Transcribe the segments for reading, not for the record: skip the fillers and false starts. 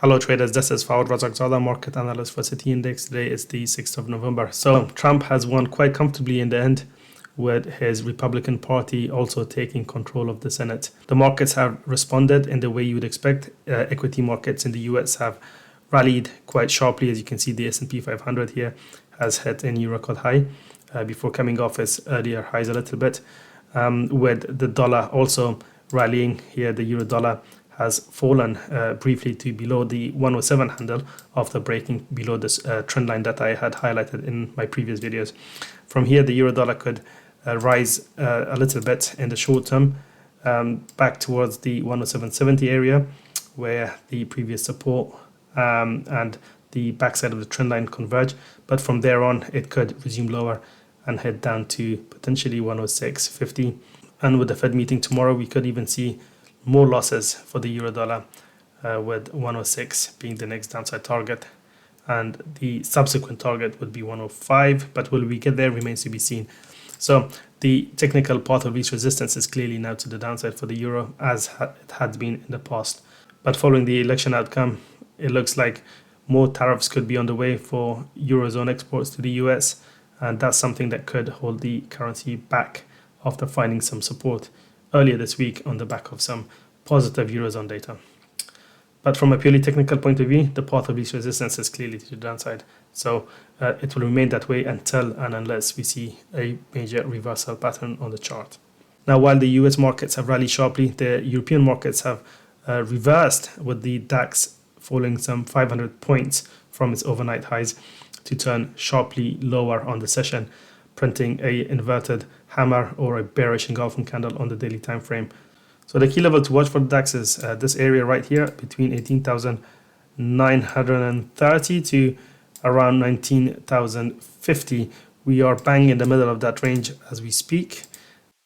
Hello traders, this is Fawad Razakzada, market analyst for City Index. Today is the 6th of November. So Trump has won quite comfortably in the end, with his Republican Party also taking control of the Senate. The markets have responded in the way you would expect. Equity markets in the US have rallied quite sharply. As you can see, the S&P 500 here has hit a new record high before coming off its earlier highs a little bit, with the dollar also rallying here. The euro dollar has fallen briefly to below the 107 handle after breaking below this trend line that I had highlighted in my previous videos. From here, the euro dollar could rise a little bit in the short term, back towards the 107.70 area, where the previous support and the backside of the trend line converge. But from there on, it could resume lower and head down to potentially 106.50. And with the Fed meeting tomorrow, we could even see more losses for the euro dollar, with 106 being the next downside target, and the subsequent target would be 105, but will we get there remains to be seen. So the technical path of least resistance is clearly now to the downside for the euro, as it had been in the past. But following the election outcome, it looks like more tariffs could be on the way for Eurozone exports to the US, and that's something that could hold the currency back after finding some support earlier this week on the back of some positive Eurozone data. But from a purely technical point of view, the path of least resistance is clearly to the downside. So it will remain that way until and unless we see a major reversal pattern on the chart. Now, while the US markets have rallied sharply, the European markets have reversed, with the DAX falling some 500 points from its overnight highs to turn sharply lower on the session, printing a inverted hammer or a bearish engulfing candle on the daily time frame. So the key level to watch for the DAX is this area right here between 18,930 to around 19,050. We are bang in the middle of that range as we speak.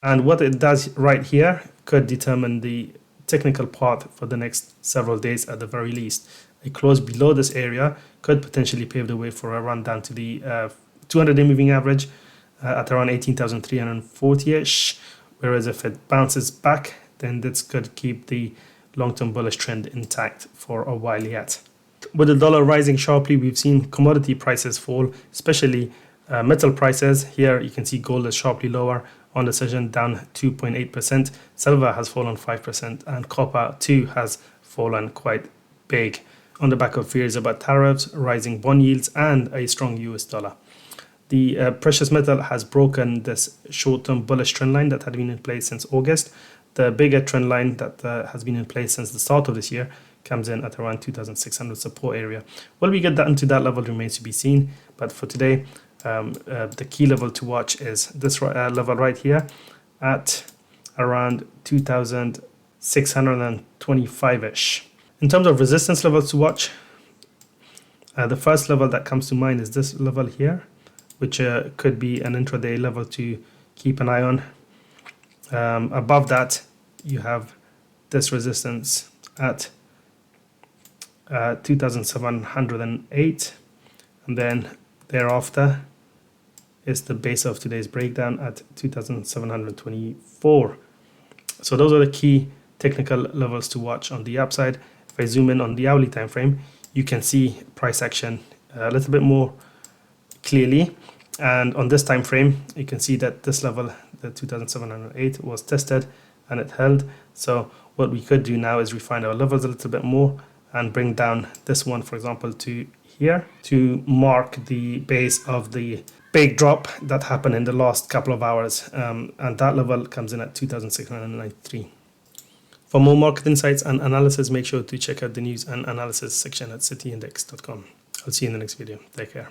And what it does right here could determine the technical path for the next several days at the very least. A close below this area could potentially pave the way for a run down to the 200-day moving average at around 18,340-ish, whereas if it bounces back, then this could keep the long-term bullish trend intact for a while yet. With the dollar rising sharply, we've seen commodity prices fall, especially metal prices. Here you can see gold is sharply lower on the session, down 2.8%. Silver has fallen 5%, and copper too has fallen quite big on the back of fears about tariffs, rising bond yields, and a strong US dollar. The precious metal has broken this short-term bullish trend line that had been in place since August. The bigger trend line that has been in place since the start of this year comes in at around 2,600 support area. Will we get that into that level remains to be seen. But for today, the key level to watch is this level right here at around 2,625-ish. In terms of resistance levels to watch, the first level that comes to mind is this level here, which could be an intraday level to keep an eye on. Above that, you have this resistance at 2,708, and then thereafter is the base of today's breakdown at 2,724. So those are the key technical levels to watch on the upside. If I zoom in on the hourly time frame, you can see price action a little bit more clearly. And on this time frame, you can see that this level, the 2,708, was tested and it held. So what we could do now is refine our levels a little bit more and bring down this one, for example, to here to mark the base of the big drop that happened in the last couple of hours. And that level comes in at 2,693. For more market insights and analysis, make sure to check out the news and analysis section at cityindex.com. I'll see you in the next video. Take care.